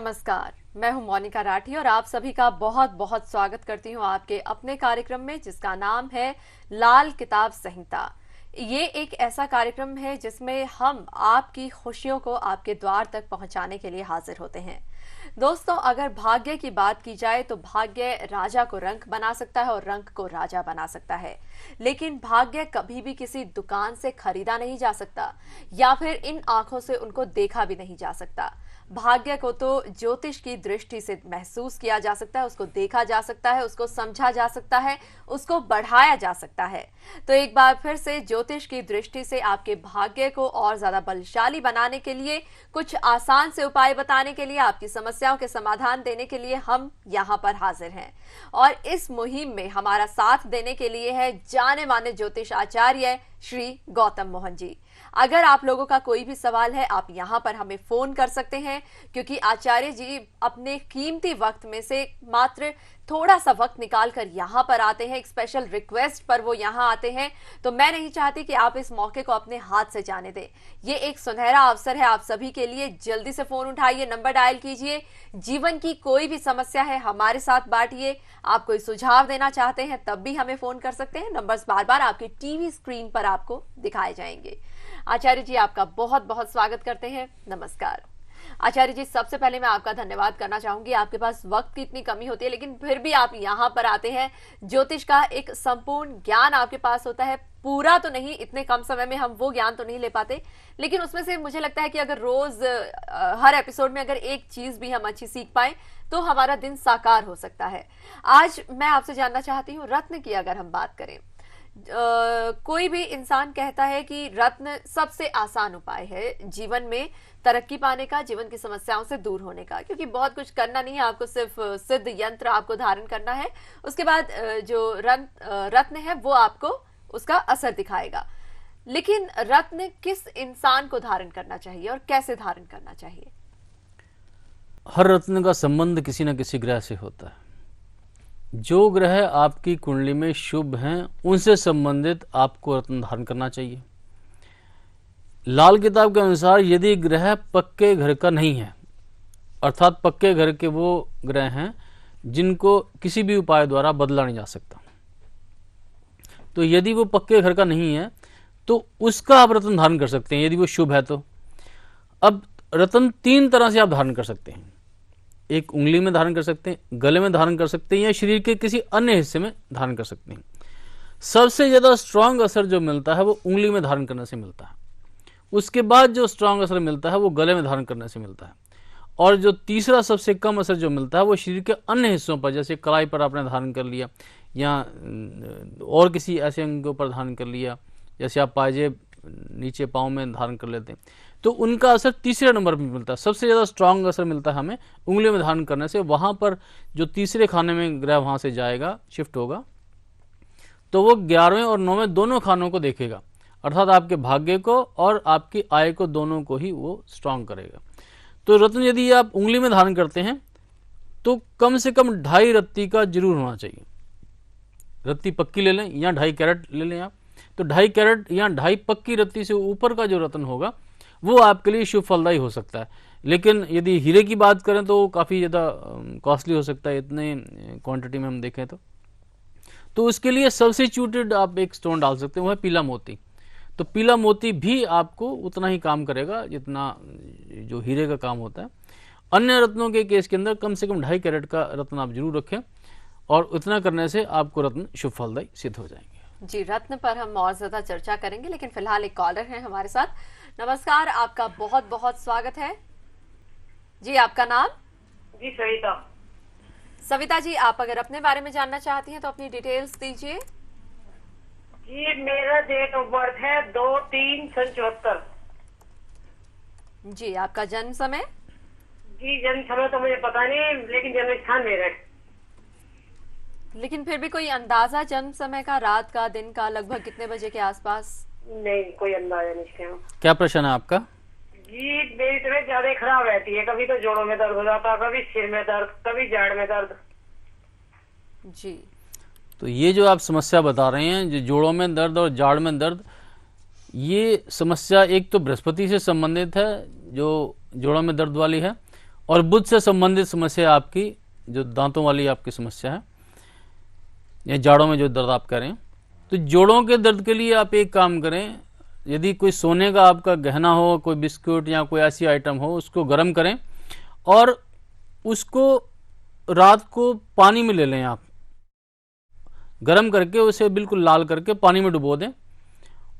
नमस्कार, मैं हूं मोनिका राठी और आप सभी का बहुत बहुत स्वागत करती हूं आपके अपने कार्यक्रम में जिसका नाम है लाल किताब संहिता। ये एक ऐसा कार्यक्रम है जिसमें हम आपकी खुशियों को आपके द्वार तक पहुंचाने के लिए हाजिर होते हैं। दोस्तों, अगर भाग्य की बात की जाए तो भाग्य राजा को रंक बना सकता है और रंक को राजा बना सकता है, लेकिन भाग्य कभी भी किसी दुकान से खरीदा नहीं जा सकता या फिर इन आंखों से उनको देखा भी नहीं जा सकता। भाग्य को तो ज्योतिष की दृष्टि से महसूस किया जा सकता है, उसको देखा जा सकता है, उसको समझा जा सकता है, उसको बढ़ाया जा सकता है। तो एक बार फिर से ज्योतिष की दृष्टि से आपके भाग्य को और ज्यादा बलशाली बनाने के लिए, कुछ आसान से उपाय बताने के लिए, आपकी समस्याओं के समाधान देने के लिए हम यहाँ पर हाजिर हैं। और इस मुहिम में हमारा साथ देने के लिए है जाने माने ज्योतिष आचार्य श्री गौतम मोहन जी। अगर आप लोगों का कोई भी सवाल है, आप यहाँ पर हमें फोन कर सकते हैं, क्योंकि आचार्य जी अपने कीमती वक्त में से मात्र थोड़ा सा वक्त निकालकर यहाँ पर आते हैं। एक स्पेशल रिक्वेस्ट पर वो यहाँ आते हैं, तो मैं नहीं चाहती कि आप इस मौके को अपने हाथ से जाने दें। ये एक सुनहरा अवसर है आप सभी के लिए। जल्दी से फोन उठाइए, नंबर डायल कीजिए, जीवन की कोई भी समस्या है हमारे साथ बांटिए। आप कोई सुझाव देना चाहते हैं तब भी हमें फोन कर सकते हैं। नंबर्स बार बार आपकी टीवी स्क्रीन पर आपको दिखाए जाएंगे। आचार्य जी, आपका बहुत बहुत स्वागत करते हैं। नमस्कार आचार्य जी, सबसे पहले मैं आपका धन्यवाद करना चाहूंगी। आपके पास वक्त की इतनी कमी होती है, लेकिन फिर भी आप यहाँ पर आते हैं। ज्योतिष का एक संपूर्ण ज्ञान आपके पास होता है, पूरा तो नहीं, इतने कम समय में हम वो ज्ञान तो नहीं ले पाते, लेकिन उसमें से मुझे लगता है कि अगर रोज हर एपिसोड में अगर एक चीज भी हम अच्छी सीख पाए तो हमारा दिन साकार हो सकता है। आज मैं आपसे जानना चाहती हूँ, रत्न की अगर हम बात करें, कोई भी इंसान कहता है कि रत्न सबसे आसान उपाय है जीवन में तरक्की पाने का, जीवन की समस्याओं से दूर होने का, क्योंकि बहुत कुछ करना नहीं है आपको, सिर्फ सिद्ध यंत्र आपको धारण करना है। उसके बाद जो रत्न है वो आपको उसका असर दिखाएगा। लेकिन रत्न किस इंसान को धारण करना चाहिए और कैसे धारण करना चाहिए? हर रत्न का संबंध किसी न किसी ग्रह से होता है। जो ग्रह आपकी कुंडली में शुभ हैं उनसे संबंधित आपको रत्न धारण करना चाहिए। लाल किताब के अनुसार यदि ग्रह पक्के घर का नहीं है, अर्थात पक्के घर के वो ग्रह हैं जिनको किसी भी उपाय द्वारा बदला नहीं जा सकता, तो यदि वो पक्के घर का नहीं है तो उसका आप रत्न धारण कर सकते हैं यदि वो शुभ है तो। अब रत्न तीन तरह से आप धारण कर सकते हैं। एक उंगली में धारण कर सकते हैं, गले में धारण कर सकते हैं, या शरीर के किसी अन्य हिस्से में धारण कर सकते हैं। सबसे ज्यादा स्ट्रांग असर जो मिलता है वो उंगली में धारण करने से मिलता है। उसके बाद जो स्ट्रांग असर मिलता है वो गले में धारण करने से मिलता है। और जो तीसरा सबसे कम असर जो मिलता है वो शरीर के अन्य हिस्सों पर, जैसे कलाई पर आपने धारण कर लिया या और किसी ऐसे अंग के ऊपर धारण कर लिया, जैसे आप पायजेब नीचे पाँव में धारण कर लेते हैं, तो उनका असर तीसरे नंबर पर मिलता है। सबसे ज़्यादा स्ट्रांग असर मिलता है हमें उंगली में धारण करने से। वहाँ पर जो तीसरे खाने में ग्रह वहाँ से जाएगा, शिफ्ट होगा, तो वो 11वें और 9वें दोनों खानों को देखेगा, अर्थात आपके भाग्य को और आपकी आय को, दोनों को ही वो स्ट्रांग करेगा। तो रत्न यदि आप उंगली में धारण करते हैं तो कम से कम 2.5 रत्ती का जरूर होना चाहिए। रत्ती पक्की ले लें या 2.5 कैरेट ले लें आप, तो 2.5 कैरेट या 2.5 पक्की रत्ती से ऊपर का जो रत्न होगा वो आपके लिए शुभ फलदायी हो सकता है। लेकिन यदि हीरे की बात करें तो वो काफ़ी ज़्यादा कॉस्टली हो सकता है, इतने क्वांटिटी में हम देखें तो उसके लिए सब्स्टिट्यूटेड आप एक स्टोन डाल सकते हैं, वो है पीला मोती। तो पीला मोती भी आपको उतना ही काम करेगा जितना जो हीरे का काम होता है। अन्य रत्नों के केस के अंदर कम से कम 2.5 कैरेट का रत्न आप जरूर रखें, और उतना करने से आपको रत्न शुभ फलदायी सिद्ध हो जाएंगे। जी, रत्न पर हम और ज्यादा चर्चा करेंगे, लेकिन फिलहाल एक कॉलर है हमारे साथ। नमस्कार, आपका बहुत बहुत स्वागत है जी। आपका नाम? जी सविता। सविता जी, आप अगर अपने बारे में जानना चाहती हैं तो अपनी डिटेल्स दीजिए। जी, मेरा डेट ऑफ बर्थ है 2/3/74। जी, आपका जन्म समय? जी, जन्म समय तो मुझे पता नहीं, लेकिन जन्म स्थान मेरा है। लेकिन फिर भी कोई अंदाजा जन्म समय का, रात का, दिन का, लगभग कितने बजे के आसपास? नहीं, कोई अंदाजा नहीं इसका। क्या प्रश्न है आपका? जी, मेरी तबीयत ज्यादा खराब रहती है, कभी तो जोड़ों में दर्द हो जाता, कभी सिर में दर्द, कभी जाड़ में दर्द। जी, तो ये जो आप समस्या बता रहे हैं, जो जोड़ों में दर्द और जाड़ में दर्द, ये समस्या एक तो बृहस्पति से संबंधित है जो जोड़ों में दर्द वाली है, और बुध से संबंधित समस्या आपकी जो दांतों वाली आपकी समस्या है या जाड़ों में जो दर्द आप कह रहे हैं, तो जोड़ों के दर्द के लिए आप एक काम करें, यदि कोई सोने का आपका गहना हो, कोई बिस्कुट या कोई ऐसी आइटम हो, उसको गर्म करें और उसको रात को पानी में ले लें। आप गर्म करके उसे बिल्कुल लाल करके पानी में डुबो दें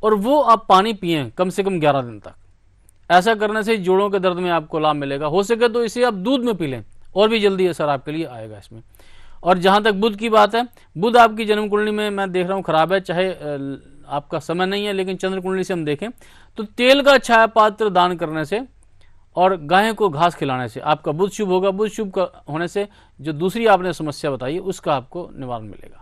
और वो आप पानी पिएं कम से कम 11 दिन तक। ऐसा करने से जोड़ों के दर्द में आपको लाभ मिलेगा। हो सके तो इसे आप दूध में पी लें और भी जल्दी असर आपके लिए आएगा इसमें। और जहां तक बुध की बात है, बुध आपकी जन्म कुंडली में मैं देख रहा हूं खराब है, चाहे आपका समय नहीं है, लेकिन चंद्र कुंडली से हम देखें तो तेल का छाया पात्र दान करने से और गाय को घास खिलाने से आपका बुध शुभ होगा। बुध शुभ होने से जो दूसरी आपने समस्या बताई उसका आपको निवारण मिलेगा।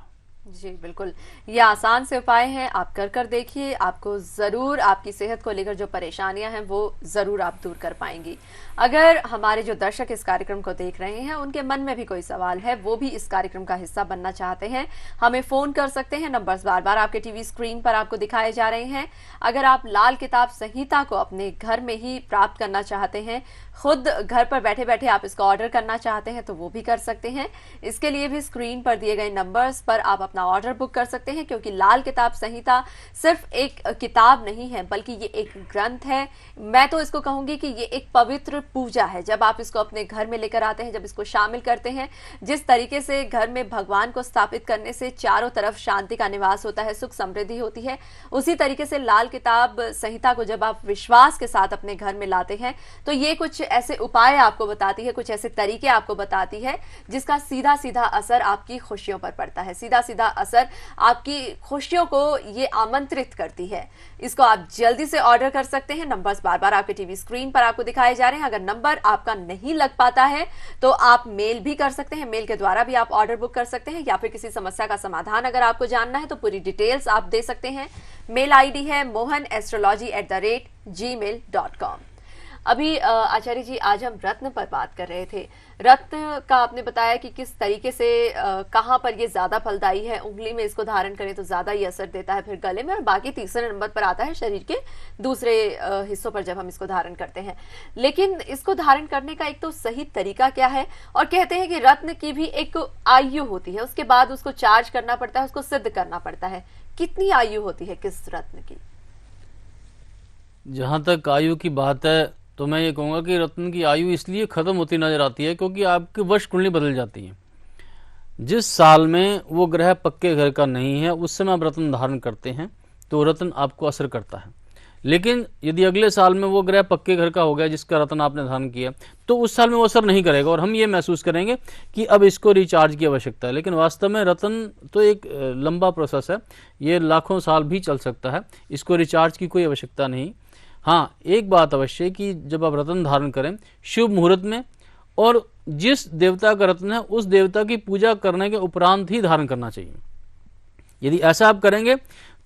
जी बिल्कुल, ये आसान से उपाय हैं, आप कर देखिए, आपको ज़रूर आपकी सेहत को लेकर जो परेशानियां हैं वो ज़रूर आप दूर कर पाएंगी। अगर हमारे जो दर्शक इस कार्यक्रम को देख रहे हैं उनके मन में भी कोई सवाल है, वो भी इस कार्यक्रम का हिस्सा बनना चाहते हैं, हमें फ़ोन कर सकते हैं। नंबर्स बार बार आपके टीवी स्क्रीन पर आपको दिखाए जा रहे हैं। अगर आप लाल किताब संहिता को अपने घर में ही प्राप्त करना चाहते हैं, खुद घर पर बैठे बैठे आप इसको ऑर्डर करना चाहते हैं, तो वो भी कर सकते हैं। इसके लिए भी स्क्रीन पर दिए गए नंबर्स पर आप अपना ऑर्डर बुक कर सकते हैं, क्योंकि लाल किताब संहिता सिर्फ एक किताब नहीं है बल्कि ये एक ग्रंथ है। मैं तो इसको कहूंगी कि ये एक पवित्र पूजा है। जब आप इसको अपने घर में लेकर आते हैं, जब इसको शामिल करते हैं, जिस तरीके से घर में भगवान को स्थापित करने से चारों तरफ शांति का निवास होता है, सुख समृद्धि होती है, उसी तरीके से लाल किताब संहिता को जब आप विश्वास के साथ अपने घर में लाते हैं तो ये कुछ ऐसे उपाय आपको बताती है, कुछ ऐसे तरीके आपको बताती है जिसका सीधा सीधा असर आपकी खुशियों पर पड़ता है, सीधा सीधा असर आपकी खुशियों को ये आमंत्रित करती है। इसको आप जल्दी से ऑर्डर कर सकते हैं। नंबर्स बार बार आपके टीवी स्क्रीन पर आपको दिखाए जा रहे हैं। अगर नंबर आपका नहीं लग पाता है तो आप मेल भी कर सकते हैं, मेल के द्वारा भी आप ऑर्डर बुक कर सकते हैं, या फिर किसी समस्या का समाधान अगर आपको जानना है तो पूरी डिटेल्स आप दे सकते हैं। मेल आईडी है mohanastrology@gmail.com। अभी आचार्य जी, आज हम रत्न पर बात कर रहे थे। रत्न का आपने बताया कि किस तरीके से कहाँ पर ये ज्यादा फलदायी है, उंगली में इसको धारण करें तो ज्यादा ही असर देता है, फिर गले में, और बाकी तीसरे नंबर पर आता है शरीर के दूसरे हिस्सों पर जब हम इसको धारण करते हैं। लेकिन इसको धारण करने का एक तो सही तरीका क्या है? और कहते हैं कि रत्न की भी एक आयु होती है, उसके बाद उसको चार्ज करना पड़ता है, उसको सिद्ध करना पड़ता है। कितनी आयु होती है किस रत्न की? जहां तक आयु की बात है तो मैं ये कहूँगा कि रत्न की आयु इसलिए ख़त्म होती नजर आती है क्योंकि आपकी वर्ष कुंडली बदल जाती है। जिस साल में वो ग्रह पक्के घर का नहीं है उस समय आप रत्न धारण करते हैं तो रत्न आपको असर करता है। लेकिन यदि अगले साल में वो ग्रह पक्के घर का हो गया जिसका रत्न आपने धारण किया तो उस साल में वो असर नहीं करेगा और हम ये महसूस करेंगे कि अब इसको रिचार्ज की आवश्यकता है। लेकिन वास्तव में रत्न तो एक लंबा प्रोसेस है, ये लाखों साल भी चल सकता है, इसको रिचार्ज की कोई आवश्यकता नहीं। हाँ, एक बात अवश्य कि जब आप रत्न धारण करें शुभ मुहूर्त में और जिस देवता का रत्न है उस देवता की पूजा करने के उपरांत ही धारण करना चाहिए। यदि ऐसा आप करेंगे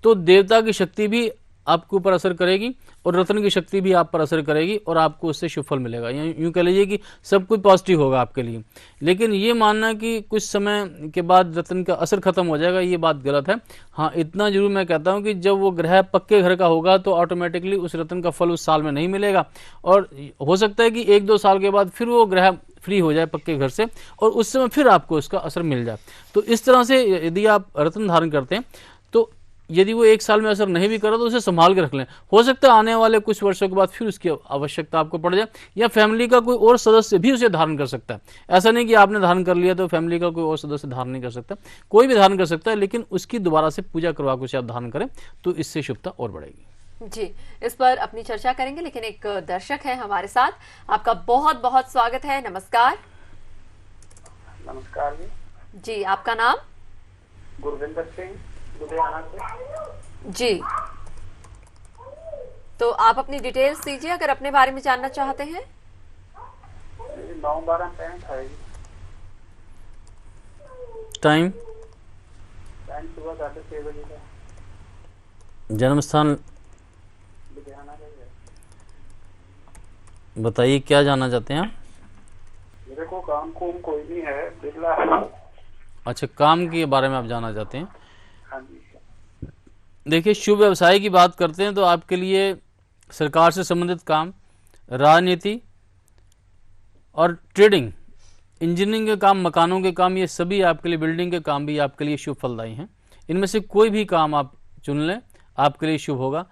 तो देवता की शक्ति भी आपके ऊपर असर करेगी और रत्न की शक्ति भी आप पर असर करेगी और आपको उससे शुभ फल मिलेगा। यूं कह लीजिए कि सब कुछ पॉजिटिव होगा आपके लिए। लेकिन ये मानना कि कुछ समय के बाद रत्न का असर खत्म हो जाएगा, ये बात गलत है। हाँ, इतना जरूर मैं कहता हूँ कि जब वो ग्रह पक्के घर का होगा तो ऑटोमेटिकली उस रत्न का फल उस साल में नहीं मिलेगा और हो सकता है कि 1-2 साल के बाद फिर वो ग्रह फ्री हो जाए पक्के घर से और उस समय फिर आपको उसका असर मिल जाए। तो इस तरह से यदि आप रत्न धारण करते हैं तो यदि वो 1 साल में असर नहीं भी करा तो उसे संभाल के रख लें। हो सकता है आने वाले कुछ वर्षों के बाद फिर उसकी आवश्यकता आपको पड़ जाए या फैमिली का कोई और सदस्य भी उसे धारण कर सकता है। ऐसा नहीं कि आपने धारण कर लिया तो फैमिली का कोई और सदस्य धारण नहीं कर सकता, कोई भी धारण कर सकता है, लेकिन उसकी दोबारा से पूजा करवा के उसे आप धारण करें तो इससे शुभता और बढ़ेगी। जी, इस पर अपनी चर्चा करेंगे, लेकिन एक दर्शक है हमारे साथ। आपका बहुत बहुत स्वागत है। नमस्कार। नमस्कार जी, आपका नाम? गुरविंदर सिंह, लुधियाना से। जी, तो आप अपनी डिटेल्स दीजिए अगर अपने बारे में जानना चाहते हैं। 9/12 आएगी। टाइम सुबह 6:30 बजे का। जन्म स्थान लुधियाना का है। बताइए क्या जानना चाहते हैं आप? मेरे को काम कुम कोई नहीं है, बिरला। अच्छा, काम के बारे में आप जानना चाहते हैं? हाँ जी। देखिए, शुभ व्यवसाय की बात करते हैं तो आपके लिए सरकार से संबंधित काम, राजनीति और ट्रेडिंग, इंजीनियरिंग के काम, मकानों के काम, ये सभी आपके लिए, बिल्डिंग के काम भी आपके लिए शुभ फलदायी हैं। इनमें से कोई भी काम आप चुन लें, आपके लिए शुभ होगा।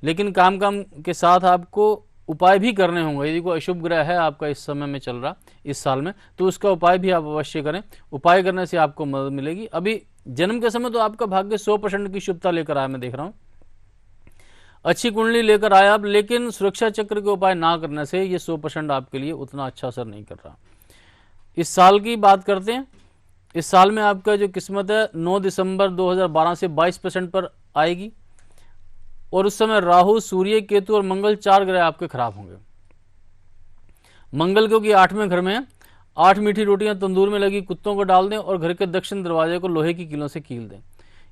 लेकिन काम के साथ आपको उपाय भी करने होंगे। यदि कोई अशुभ ग्रह है आपका इस समय में चल रहा, इस साल में, तो उसका उपाय भी आप अवश्य करें। उपाय करने से आपको मदद मिलेगी। अभी जन्म के समय तो आपका भाग्य 100% की शुभता लेकर आया, मैं देख रहा हूँ, अच्छी कुंडली लेकर आया आप, लेकिन सुरक्षा चक्र के उपाय ना करने से ये 100% आपके लिए उतना अच्छा असर नहीं कर रहा। इस साल की बात करते हैं। इस साल में आपका जो किस्मत है 9 दिसंबर 2012 से 22% पर आएगी, और उस समय राहु, सूर्य, केतु और मंगल 4 ग्रह आपके खराब होंगे। मंगल क्योंकि 8वें घर में है, 8 मीठी रोटियां तंदूर में लगी कुत्तों को डाल दें और घर के दक्षिण दरवाजे को लोहे की कीलों से कील दें।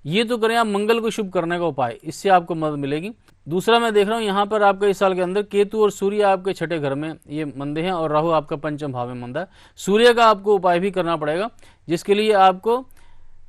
ये तो करें आप मंगल को शुभ करने का उपाय, इससे आपको मदद मिलेगी। दूसरा मैं देख रहा हूं यहाँ पर आपका इस साल के अंदर केतु और सूर्य आपके 6ठे घर में ये मंदे हैं, और राहु आपका 5म भाव में मंदा है। सूर्य का आपको उपाय भी करना पड़ेगा, जिसके लिए आपको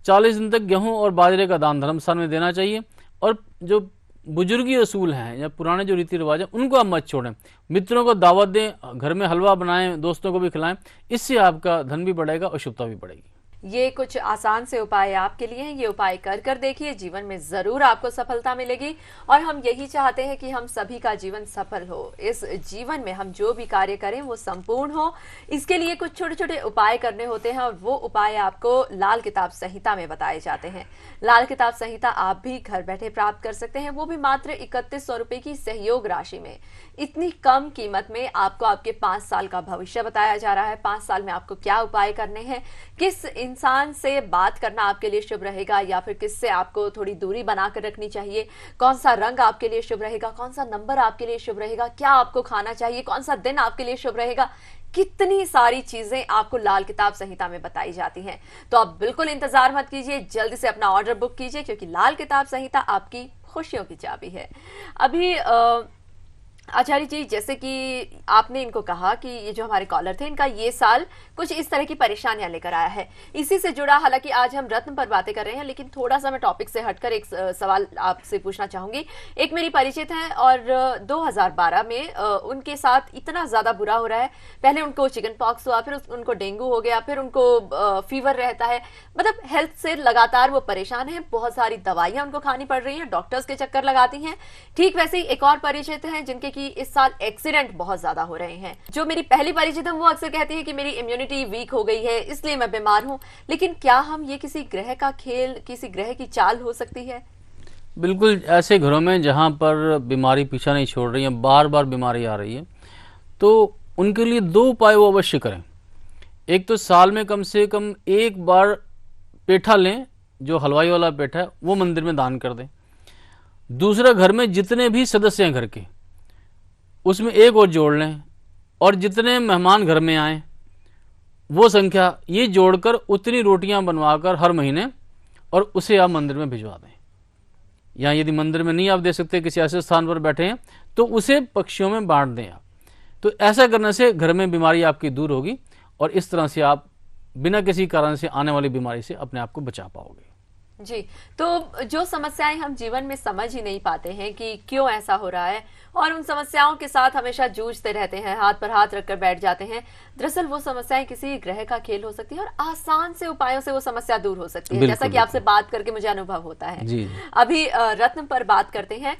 40 दिन तक गेहूं और बाजरे का दान धर्मस्थान में देना चाहिए। और जो बुजुर्गी असूल हैं या पुराने जो रीति रिवाज हैं उनको आप मत छोड़ें। मित्रों को दावत दें, घर में हलवा बनाएं, दोस्तों को भी खिलाएं, इससे आपका धन भी बढ़ेगा और शुभता भी बढ़ेगी। ये कुछ आसान से उपाय आपके लिए हैं। ये उपाय कर कर देखिए, जीवन में जरूर आपको सफलता मिलेगी। और हम यही चाहते हैं कि हम सभी का जीवन सफल हो। इस जीवन में हम जो भी कार्य करें वो संपूर्ण हो। इसके लिए कुछ छोटे छोटे उपाय करने होते हैं, और वो उपाय आपको लाल किताब संहिता में बताए जाते हैं। लाल किताब संहिता आप भी घर बैठे प्राप्त कर सकते हैं, वो भी मात्र 3100 रुपए की सहयोग राशि में। इतनी कम कीमत में आपको आपके 5 साल का भविष्य बताया जा रहा है। 5 साल में आपको क्या उपाय करने हैं, किस इंसान से बात करना आपके लिए शुभ रहेगा, या फिर किससे आपको थोड़ी दूरी बनाकर रखनी चाहिए, कौन सा रंग आपके लिए शुभ रहेगा, कौन सा नंबर आपके लिए शुभ रहेगा, क्या आपको खाना चाहिए, कौन सा दिन आपके लिए शुभ रहेगा, कितनी सारी चीजें आपको लाल किताब संहिता में बताई जाती हैं। तो आप बिल्कुल इंतजार मत कीजिए, जल्दी से अपना ऑर्डर बुक कीजिए, क्योंकि लाल किताब संहिता आपकी खुशियों की चाबी है। अभी आचार्य जी, जैसे कि आपने इनको कहा कि ये जो हमारे कॉलर थे, इनका ये साल कुछ इस तरह की परेशानियां लेकर आया है। इसी से जुड़ा, हालांकि आज हम रत्न पर बातें कर रहे हैं, लेकिन थोड़ा सा मैं टॉपिक से हटकर एक सवाल आपसे पूछना चाहूंगी। एक मेरी परिचित हैं, और 2012 में उनके साथ इतना ज्यादा बुरा हो रहा है। पहले उनको चिकन पॉक्स हुआ, फिर उनको डेंगू हो गया, फिर उनको फीवर रहता है। मतलब हेल्थ से लगातार वो परेशान है। बहुत सारी दवाइयां उनको खानी पड़ रही हैं, डॉक्टर्स के चक्कर लगाती हैं। ठीक वैसे ही एक और परिचित हैं जिनके कि इस साल एक्सीडेंट बहुत ज्यादा हो रहे हैं। जो मेरी पहली परिचित है वो अक्सर कहती है कि मेरी इम्यूनिटी वीक हो गई है, इसलिए मैं बीमार हूं। लेकिन क्या हम ये किसी ग्रह का खेल, किसी ग्रह की चाल हो सकती है? बिल्कुल। ऐसे घरों में जहां पर बीमारी पीछा नहीं छोड़ रही है, बार बार बीमारी आ रही है, तो उनके लिए 2 उपाय वो अवश्य करें। एक तो साल में कम से कम 1 बार पेठा लें, जो हलवाई वाला पेठा है वो मंदिर में दान कर दें। दूसरा, घर में जितने भी सदस्य हैं घर के, उसमें 1 और जोड़ लें, और जितने मेहमान घर में आए वो संख्या ये जोड़कर उतनी रोटियां बनवाकर हर महीने, और उसे आप मंदिर में भिजवा दें। या यदि मंदिर में नहीं आप दे सकते, किसी ऐसे स्थान पर बैठे हैं, तो उसे पक्षियों में बांट दें आप। तो ऐसा करने से घर में बीमारी आपकी दूर होगी, और इस तरह से आप बिना किसी कारण से आने वाली बीमारी से अपने आप को बचा पाओगे। जी, तो जो समस्याएं हम जीवन में समझ ही नहीं पाते हैं कि क्यों ऐसा हो रहा है, और उन समस्याओं के साथ हमेशा जूझते रहते हैं, हाथ पर हाथ रखकर बैठ जाते हैं। दरअसल वो समस्याएं किसी ग्रह का खेल हो सकती है, और आसान से उपायों से वो समस्या दूर हो सकती है, जैसा कि आपसे बात करके मुझे अनुभव होता है। जी। अभी रत्न पर बात करते हैं।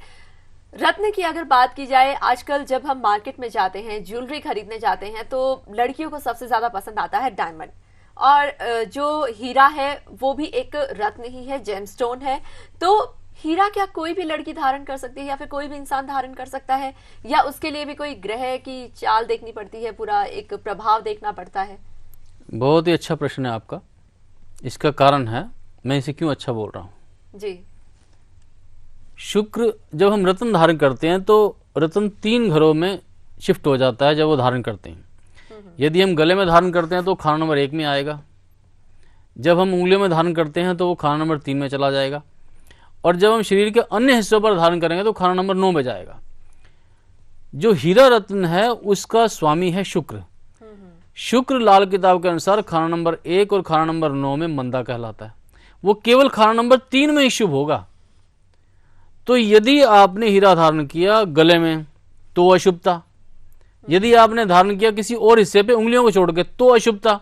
रत्न की अगर बात की जाए, आजकल जब हम मार्केट में जाते हैं, ज्वेलरी खरीदने जाते हैं, तो लड़कियों को सबसे ज्यादा पसंद आता है डायमंड, और जो हीरा है वो भी एक रत्न ही है, जेमस्टोन है। तो हीरा क्या कोई भी लड़की धारण कर सकती है, या फिर कोई भी इंसान धारण कर सकता है, या उसके लिए भी कोई ग्रह की चाल देखनी पड़ती है, पूरा एक प्रभाव देखना पड़ता है? बहुत ही अच्छा प्रश्न है आपका। इसका कारण है, मैं इसे क्यों अच्छा बोल रहा हूं। जी। शुक्र, जब हम रत्न धारण करते हैं तो रत्न 3 घरों में शिफ्ट हो जाता है जब वो धारण करते हैं। यदि हम गले में धारण करते हैं तो खाना नंबर 1 में आएगा। जब हम उंगलियों में धारण करते हैं तो वो खाना नंबर 3 में चला जाएगा, और जब हम शरीर के अन्य हिस्सों पर धारण करेंगे तो खाना नंबर 9 में जाएगा। जो हीरा रत्न है उसका स्वामी है शुक्र। शुक्र लाल किताब के अनुसार खाना नंबर 1 और खाना नंबर 9 में मंदा कहलाता है। वो केवल खाना नंबर 3 में ही शुभ होगा। तो यदि आपने हीरा धारण किया गले में तो अशुभता, यदि आपने धारण किया किसी और हिस्से पे उंगलियों को छोड़ के तो अशुभता।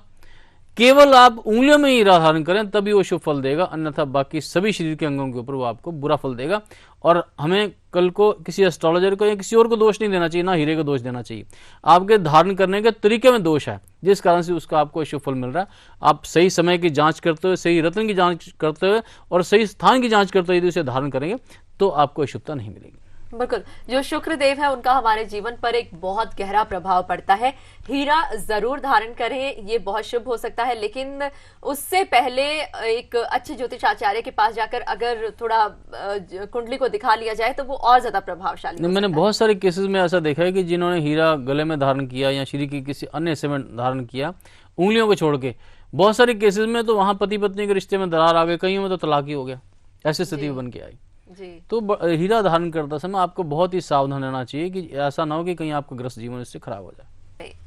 केवल आप उंगलियों में ही हीरा धारण करें तभी वो शुभ फल देगा, अन्यथा बाकी सभी शरीर के अंगों के ऊपर वो आपको बुरा फल देगा। और हमें कल को किसी एस्ट्रोलॉजर को या किसी और को दोष नहीं देना चाहिए, ना हीरे को दोष देना चाहिए। आपके धारण करने के तरीके में दोष है जिस कारण से उसका आपको शुभ फल मिल रहा है। आप सही समय की जांच करते हुए, सही रत्न की जांच करते हुए और सही स्थान की जांच करते हुए यदि उसे धारण करेंगे तो आपको अशुभता नहीं मिलेगी। बिल्कुल, जो शुक्र देव है उनका हमारे जीवन पर एक बहुत गहरा प्रभाव पड़ता है। हीरा जरूर धारण करें, ये बहुत शुभ हो सकता है, लेकिन उससे पहले एक अच्छे ज्योतिष आचार्य के पास जाकर अगर थोड़ा कुंडली को दिखा लिया जाए तो वो और ज्यादा प्रभावशाली हो मैंने सकता बहुत सारे केसेस में ऐसा देखा है कि जिन्होंने हीरा गले में धारण किया या शरीर के किसी अन्य हिस्से में धारण किया उंगलियों को छोड़ के, बहुत सारे केसेस में तो वहां पति पत्नी के रिश्ते में दरार आ गई, कईयों में तो तलाक ही हो गया, ऐसी स्थिति बन के आई। जी। तो हीरा धारण करते समय आपको बहुत ही सावधान रहना चाहिए कि ऐसा ना हो कि कहीं आपका ग्रस्त जीवन इससे खराब हो जाए।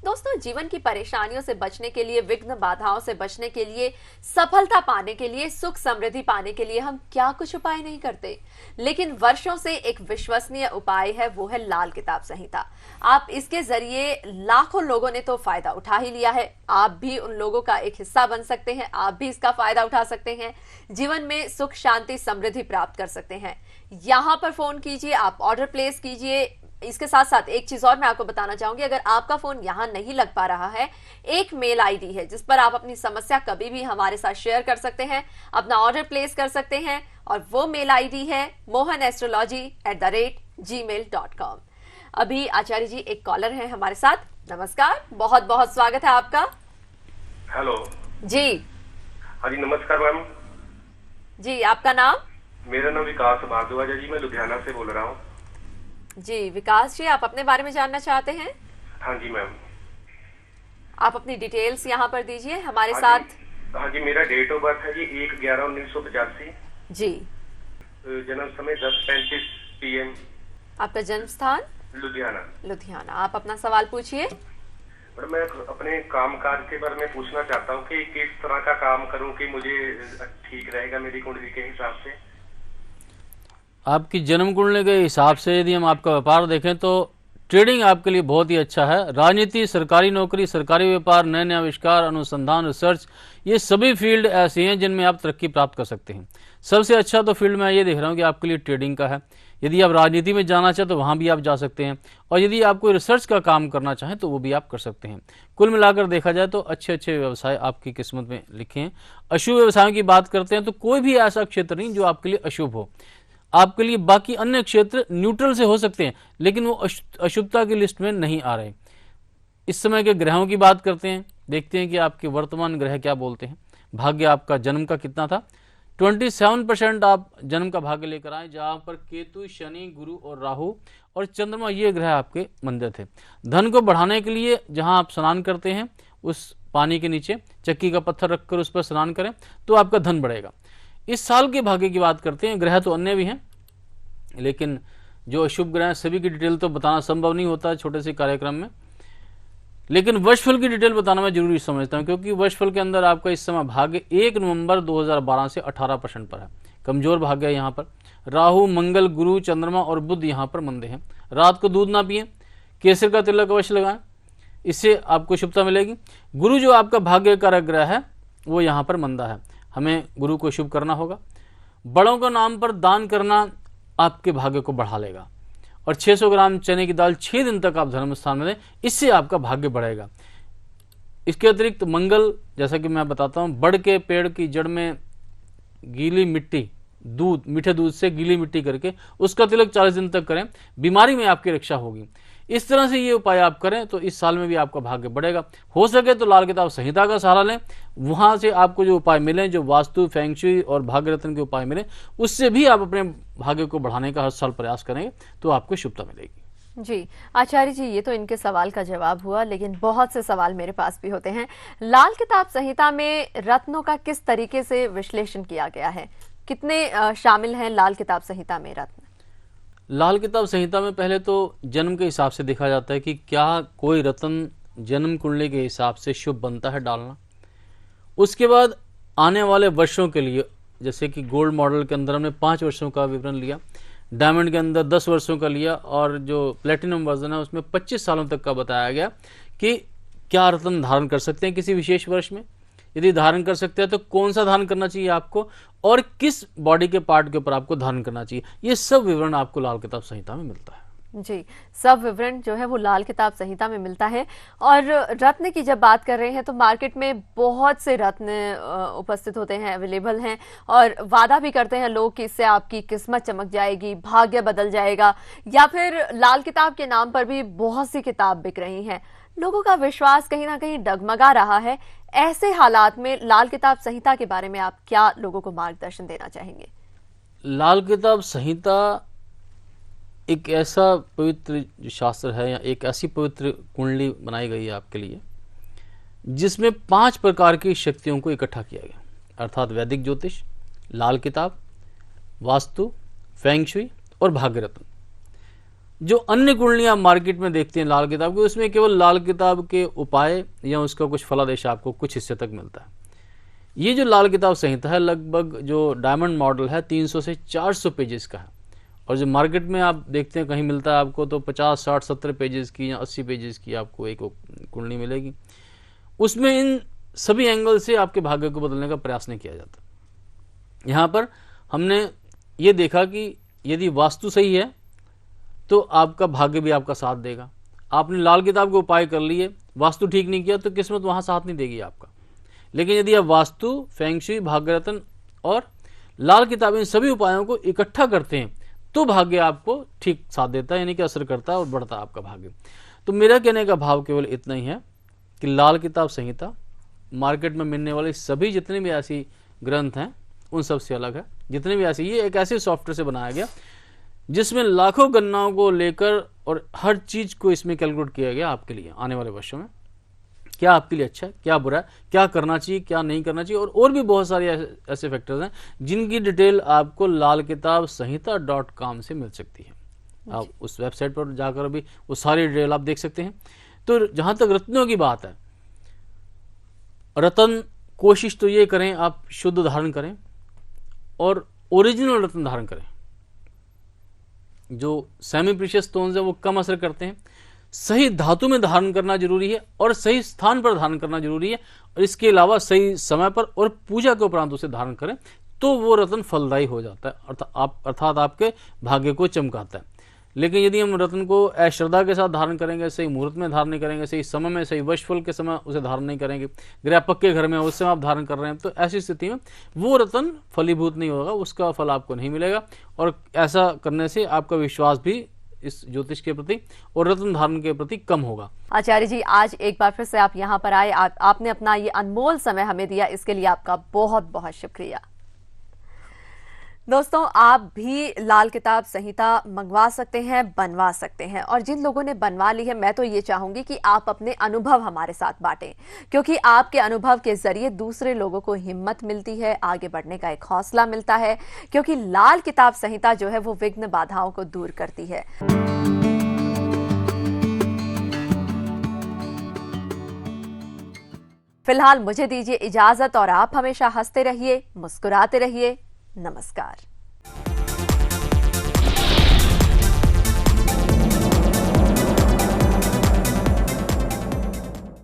दोस्तों, जीवन की परेशानियों से बचने के लिए, विघ्न बाधाओं से बचने के लिए, सफलता पाने के लिए, सुख समृद्धि पाने के लिए हम क्या कुछ उपाय नहीं करते, लेकिन वर्षों से एक विश्वसनीय उपाय है, वो है लाल किताब संहिता। आप इसके जरिए लाखों लोगों ने तो फायदा उठा ही लिया है, आप भी उन लोगों का एक हिस्सा बन सकते हैं, आप भी इसका फायदा उठा सकते हैं, जीवन में सुख शांति समृद्धि प्राप्त कर सकते हैं। यहां पर फोन कीजिए, आप ऑर्डर प्लेस कीजिए। इसके साथ साथ एक चीज और मैं आपको बताना चाहूंगी, अगर आपका फोन यहां नहीं लग पा रहा है, एक मेल आईडी है जिस पर आप अपनी समस्या कभी भी हमारे साथ शेयर कर सकते हैं, अपना ऑर्डर प्लेस कर सकते हैं, और वो मेल आईडी है mohanastrology@gmail.com। अभी आचार्य जी एक कॉलर है हमारे साथ। नमस्कार, बहुत बहुत स्वागत है आपका। हेलो जी। हाँ जी, नमस्कार मैम। जी, आपका नाम? मेरा नाम विकास भारद्वाज है जी, मैं लुधियाना से बोल रहा हूँ। जी विकास जी, आप अपने बारे में जानना चाहते हैं? हाँ जी मैम। आप अपनी डिटेल्स यहाँ पर दीजिए हमारे हाँ साथ। हाँ जी, मेरा डेट ऑफ बर्थ है जी 1/11/1985। जी। जन्म समय 10:35 PM। आपका जन्म स्थान? लुधियाना। लुधियाना। आप अपना सवाल पूछिए। और मैं अपने काम काज के बारे में पूछना चाहता हूँ कि किस तरह का काम करूँ कि मुझे ठीक रहेगा मेरी कुंडली के हिसाब से। आपकी जन्म कुंडली के हिसाब से यदि हम आपका व्यापार देखें तो ट्रेडिंग आपके लिए बहुत ही अच्छा है। राजनीति, सरकारी नौकरी, सरकारी व्यापार, नए नए आविष्कार, अनुसंधान, रिसर्च, ये सभी फील्ड ऐसी हैं जिनमें आप तरक्की प्राप्त कर सकते हैं। सबसे अच्छा तो फील्ड मैं ये देख रहा हूँ कि आपके लिए ट्रेडिंग का है। यदि आप राजनीति में जाना चाहें तो वहाँ भी आप जा सकते हैं, और यदि आप कोई रिसर्च का काम करना चाहें तो वो भी आप कर सकते हैं। कुल मिलाकर देखा जाए तो अच्छे अच्छे व्यवसाय आपकी किस्मत में लिखे हैं। अशुभ व्यवसायों की बात करते हैं तो कोई भी ऐसा क्षेत्र नहीं जो आपके लिए अशुभ हो। आपके लिए बाकी अन्य क्षेत्र न्यूट्रल से हो सकते हैं, लेकिन वो अशुभता की लिस्ट में नहीं आ रहे। इस समय के ग्रहों की बात करते हैं, देखते हैं कि आपके वर्तमान ग्रह क्या बोलते हैं। भाग्य आपका जन्म का कितना था? 27% आप जन्म का भाग्य लेकर आए, जहां पर केतु, शनि, गुरु और राहु और चंद्रमा ये ग्रह आपके मंदिर थे। धन को बढ़ाने के लिए जहां आप स्नान करते हैं उस पानी के नीचे चक्की का पत्थर रखकर उस पर स्नान करें तो आपका धन बढ़ेगा। इस साल के भाग्य की बात करते हैं, ग्रह तो अन्य भी हैं, लेकिन जो अशुभ ग्रह सभी की डिटेल तो बताना संभव नहीं होता है छोटे से कार्यक्रम में, लेकिन वर्षफल की डिटेल बताना मैं जरूरी समझता हूं, क्योंकि वर्षफल के अंदर आपका इस समय भाग्य 1 नवंबर 2012 से 18% पर है। कमजोर भाग्य है। यहाँ पर राहु, मंगल, गुरु, चंद्रमा और बुध यहाँ पर मंदे हैं। रात को दूध ना पिए, केसर का तिलक अवश्य लगाएं, इससे आपको शुभता मिलेगी। गुरु जो आपका भाग्य कारक ग्रह है वो यहाँ पर मंदा है, हमें गुरु को शुभ करना होगा। बड़ों का नाम पर दान करना आपके भाग्य को बढ़ा लेगा, और 600 ग्राम चने की दाल 6 दिन तक आप धर्म स्थान में दें, इससे आपका भाग्य बढ़ेगा। इसके अतिरिक्त मंगल, जैसा कि मैं बताता हूं, बड़ के पेड़ की जड़ में गीली मिट्टी, दूध, मीठे दूध से गीली मिट्टी करके उसका तिलक 40 दिन तक करें, बीमारी में आपकी रक्षा होगी। इस तरह से ये उपाय आप करें तो इस साल में भी आपका भाग्य बढ़ेगा। हो सके तो लाल किताब संहिता का सहारा लें, वहां से आपको जो उपाय मिले, जो वास्तु, फेंगशुई और भाग्य रत्न के उपाय मिले, उससे भी आप अपने भाग्य को बढ़ाने का हर साल प्रयास करेंगे तो आपको शुभता मिलेगी। जी आचार्य जी, ये तो इनके सवाल का जवाब हुआ, लेकिन बहुत से सवाल मेरे पास भी होते हैं। लाल किताब संहिता में रत्नों का किस तरीके से विश्लेषण किया गया है? कितने शामिल हैं लाल किताब संहिता में रत्न? लाल किताब संहिता में पहले तो जन्म के हिसाब से देखा जाता है कि क्या कोई रत्न जन्म कुंडली के हिसाब से शुभ बनता है डालना। उसके बाद आने वाले वर्षों के लिए, जैसे कि गोल्ड मॉडल के अंदर हमने 5 वर्षों का विवरण लिया, डायमंड के अंदर 10 वर्षों का लिया और जो प्लेटिनम वर्जन है उसमें 25 सालों तक का बताया गया कि क्या रत्न धारण कर सकते हैं किसी विशेष वर्ष में, यदि धारण कर सकते हैं तो कौन सा धारण करना चाहिए आपको और किस बॉडी के पार्ट के ऊपर आपको धारण करना चाहिए, ये सब विवरण आपको लाल किताब संहिता में मिलता है। जी, सब विवरण जो है वो लाल किताब संहिता में मिलता है। और रत्न की जब बात कर रहे हैं तो मार्केट में बहुत से रत्न उपस्थित होते हैं, अवेलेबल हैं, और वादा भी करते हैं लोग कि इससे आपकी किस्मत चमक जाएगी, भाग्य बदल जाएगा, या फिर लाल किताब के नाम पर भी बहुत सी किताब बिक रही हैं। लोगों का विश्वास कहीं ना कहीं डगमगा रहा है। ऐसे हालात में लाल किताब संहिता के बारे में आप क्या लोगों को मार्गदर्शन देना चाहेंगे? लाल किताब संहिता एक ऐसा पवित्र शास्त्र है या एक ऐसी पवित्र कुंडली बनाई गई है आपके लिए जिसमें 5 प्रकार की शक्तियों को इकट्ठा किया गया, अर्थात वैदिक ज्योतिष, लाल किताब, वास्तु, फेंग शुई और भाग्य रत्न। जो अन्य कुंडलियां मार्केट में देखते हैं लाल किताब की, उसमें केवल लाल किताब के उपाय या उसका कुछ फलादेश आपको कुछ हिस्से तक मिलता है। ये जो लाल किताब संहिता है लगभग जो डायमंड मॉडल है 300 से 400 पेजेस का है, और जो मार्केट में आप देखते हैं कहीं मिलता है आपको तो 50, 60, 70 पेजेस की या 80 पेजेस की आपको एक कुंडली मिलेगी। उसमें इन सभी एंगल से आपके भाग्य को बदलने का प्रयास नहीं किया जाता। यहाँ पर हमने ये देखा कि यदि वास्तु सही है तो आपका भाग्य भी आपका साथ देगा। आपने लाल किताब के उपाय कर लिए, वास्तु ठीक नहीं किया तो किस्मत वहाँ साथ नहीं देगी आपका। लेकिन यदि आप वास्तु, फेंग शुई, भाग्य रत्न और लाल किताब इन सभी उपायों को इकट्ठा करते हैं तो भाग्य आपको ठीक साथ देता है, यानी कि असर करता है और बढ़ता है आपका भाग्य। तो मेरा कहने का भाव केवल इतना ही है कि लाल किताब संहिता मार्केट में मिलने वाले सभी जितने भी ऐसी ग्रंथ हैं उन सब से अलग है। जितने भी ऐसे, ये एक ऐसे सॉफ्टवेयर से बनाया गया जिसमें लाखों गणनाओं को लेकर और हर चीज को इसमें कैलकुलेट किया गया आपके लिए आने वाले वर्षों में क्या आपके लिए अच्छा है, क्या बुरा है, क्या करना चाहिए, क्या नहीं करना चाहिए, और भी बहुत सारे ऐसे फैक्टर्स हैं जिनकी डिटेल आपको लाल किताब संहिता.com से मिल सकती है। आप उस वेबसाइट पर जाकर अभी वो सारी डिटेल आप देख सकते हैं। तो जहां तक रत्नों की बात है, रत्न कोशिश तो ये करें आप शुद्ध धारण करें और ओरिजिनल रत्न धारण करें। जो सेमी प्रीशियस स्टोन्स है वो कम असर करते हैं। सही धातु में धारण करना जरूरी है और सही स्थान पर धारण करना जरूरी है, और इसके अलावा सही समय पर और पूजा के उपरांत उसे धारण करें तो वो रत्न फलदायी हो जाता है, अर्थात आपके भाग्य को चमकाता है। लेकिन यदि हम रत्न को अश्रद्धा के साथ धारण करेंगे, सही मुहूर्त में धारण नहीं करेंगे, सही समय में, सही वर्षफल के समय उसे धारण नहीं करेंगे, ग्रह पक्के घर में उस समय आप धारण कर रहे हैं, तो ऐसी स्थिति में वो रत्न फलीभूत नहीं होगा, उसका फल आपको नहीं मिलेगा। और ऐसा करने से आपका विश्वास भी इस ज्योतिष के प्रति और रत्न धारण के प्रति कम होगा। आचार्य जी, आज एक बार फिर से आप यहाँ पर आए, आपने अपना ये अनमोल समय हमें दिया, इसके लिए आपका बहुत बहुत शुक्रिया। दोस्तों, आप भी लाल किताब संहिता मंगवा सकते हैं, बनवा सकते हैं, और जिन लोगों ने बनवा ली है मैं तो ये चाहूंगी कि आप अपने अनुभव हमारे साथ बांटें, क्योंकि आपके अनुभव के जरिए दूसरे लोगों को हिम्मत मिलती है, आगे बढ़ने का एक हौसला मिलता है, क्योंकि लाल किताब संहिता जो है वो विघ्न बाधाओं को दूर करती है। फिलहाल मुझे दीजिए इजाजत, और आप हमेशा हंसते रहिए, मुस्कुराते रहिए। नमस्कार।